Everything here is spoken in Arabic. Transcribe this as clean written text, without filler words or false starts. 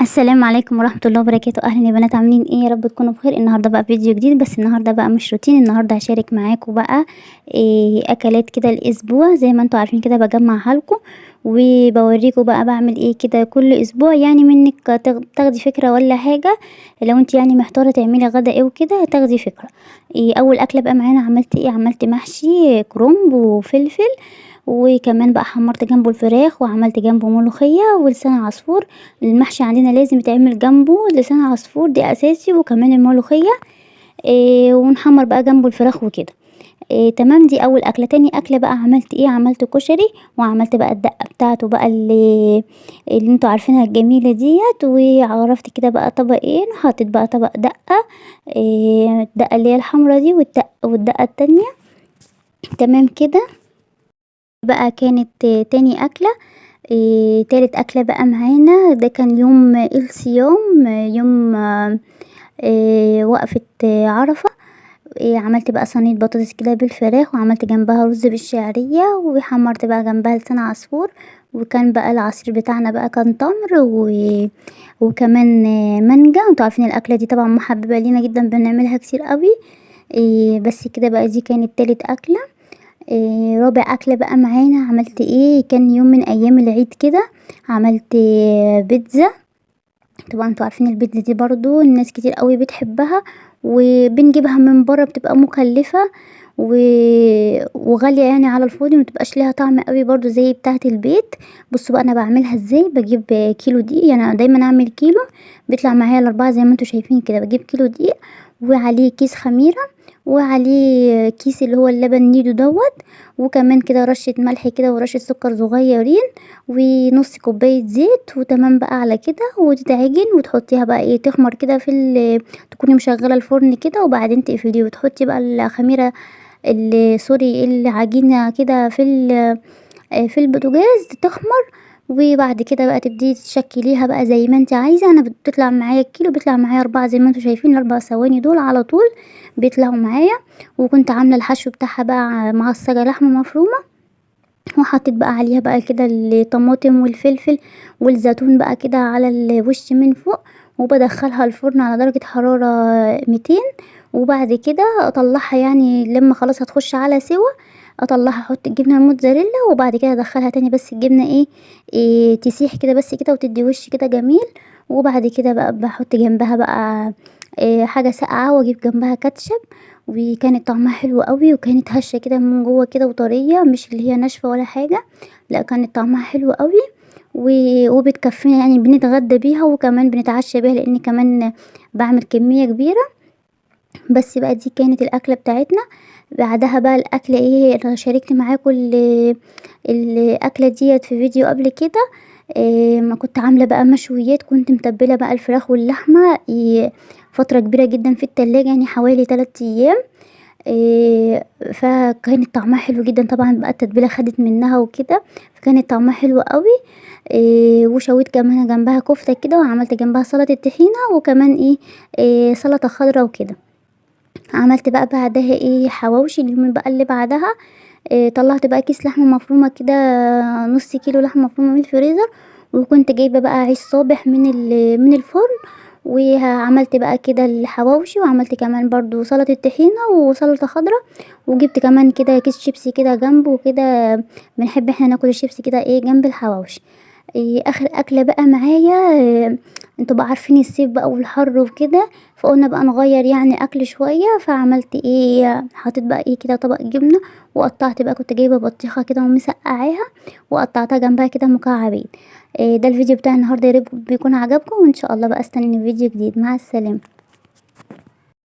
السلام عليكم ورحمة الله وبركاته. أهلا يا بنات، عاملين ايه؟ يا رب تكونوا بخير. النهارده بقى فيديو جديد، بس النهارده بقى مش روتين. النهارده هشارك معاكم بقى اكلات كده الاسبوع، زي ما انتوا عارفين كده بجمعها لكم وبوريكم بقى بعمل ايه كده كل اسبوع، يعني منك تاخدي فكرة ولا حاجة. لو انت يعني محتارة تعملي غدا ايه وكده تاخدي فكرة. اول اكلة بقى معانا عملت ايه؟ عملت محشي كرنب وفلفل، وكمان بقى حمرت جنبه الفراخ وعملت جنبه ملوخية ولسان عصفور. المحشي عندنا لازم يتعمل جنبه لسان عصفور، دي اساسي، وكمان الملوخية. ونحمر بقى جنبه الفراخ وكده. تمام، دي اول اكله. تاني اكله بقى عملت ايه؟ عملت كشري، وعملت بقى الدقه بتاعته بقى اللي انتوا عارفينها الجميله ديت. وعرفت كده بقى طبقين، حطيت بقى طبق دقه، الدقه اللي هي الحمرا دي، والدقه التانية. تمام كده. بقى كانت تاني اكله. تالت اكله بقى معانا، ده كان يوم الصيام، يوم وقفة عرفة. عملت بقى صينية بطاطس كده بالفراخ، وعملت جنبها رز بالشعرية، وحمرت بقى جنبها لسان عصفور. وكان بقى العصير بتاعنا بقى كان تمر وكمان مانجا. انتوا عارفين الاكلة دي طبعا محببة لينا جدا، بنعملها كتير قوي. بس كده بقى، دي كانت تالت اكلة. رابع اكلة بقى معانا عملت ايه؟ كان يوم من ايام العيد كده، عملت بيتزا. طبعا انتوا عارفين البيتزا دي برضو الناس كتير قوي بتحبها، وبنجيبها من بره، بتبقى مكلفة و... وغالية يعني على الفاضي، متبقاش ليها طعم قوي برضو زي بتاعة البيت. بصوا بقى انا بعملها ازاي. بجيب كيلو دقيق، يعني أنا دايما اعمل كيلو بيطلع معايا الاربعة زي ما انتوا شايفين كده. بجيب كيلو دقيق، وعليه كيس خميرة، وعليه كيس اللي هو اللبن نيدو دوت، وكمان كده رشة ملح كده ورشة سكر صغيرين، ونص كوباية زيت. وتمام بقى على كده، وتتعجن وتحطيها بقى ايه تخمر كده تكوني مشغلة الفرن كده، وبعدين تقفليه وتحطي بقى الخميرة سوري العجينة كده في البوتاجاز تخمر. وبعد كده بقى تبدي تشكليها بقى زي ما انت عايزة. انا بتطلع معايا الكيلو بيطلع معايا 4 زي ما انتوا شايفين، الاربع ثواني دول على طول بيطلعوا معايا. وكنت عاملة الحشو بتاعها بقى معصجة لحمة مفرومة، وحطيت بقى عليها بقى كده الطماطم والفلفل والزيتون بقى كده على الوش من فوق، وبدخلها الفرن على درجة حرارة 200. وبعد كده اطلعها، يعني لما خلاص هتخش على سوا اطلعها، احط الجبنه الموتزاريلا، وبعد كده ادخلها تاني بس الجبنه إيه تسيح كده بس كده وتدي وش كده جميل. وبعد كده بقى بحط جنبها بقى حاجه ساقعه، واجيب جنبها كاتشب. وكانت طعمها حلو قوي، وكانت هشة كده من جوه كده وطرية، مش اللي هي ناشفة ولا حاجة. لا، كانت طعمها حلو قوي. وبتكفينا، يعني بنتغدى بيها وكمان بنتعشى بيها، لان كمان بعمل كمية كبيرة. بس بقى دي كانت الاكلة بتاعتنا. بعدها بقى الاكلة ايه؟ انا شاركت معاكم الاكلة ديت في فيديو قبل كده. ما كنت عاملة بقى مشويات، كنت متبلة بقى الفراخ واللحمة فترة كبيرة جدا في التلاجة، يعني حوالي 3 ايام. فكانت طعمها حلو جدا. طبعا بقى التتبيله خدت منها وكده، فكانت طعمها حلو قوي. وشويت كمان جنبها كفته كده، وعملت جنبها سلطه الطحينه، وكمان سلطه خضراء وكده. عملت بقى بعدها حواوشي اليوم بقى اللي بعدها. طلعت بقى كيس لحمه مفرومه كده، نص كيلو لحمه مفرومه من الفريزر. وكنت جايبه بقى عيش صابح من الفرن. وعملت بقى كده الحواوشي، وعملت كمان برضو سلطة طحينة وسلطة خضراء. وجبت كمان كده كيس شيبسي كده جنبه كده، بنحب احنا ناكل الشيبسي كده جنب الحواوشي. اخر اكله بقى معايا. انتوا بقى عارفين الصيف بقى والحر وكده، فقلنا بقى نغير يعني اكل شويه. فعملت حطيت بقى كده طبق جبنه، وقطعت بقى، كنت جايبه بطيخه كده ومسقعاها، وقطعتها جنبها كده مكعبين. ده الفيديو بتاع النهارده، يا رب بيكون عجبكم، وان شاء الله بقى استنوني فيديو جديد. مع السلامه.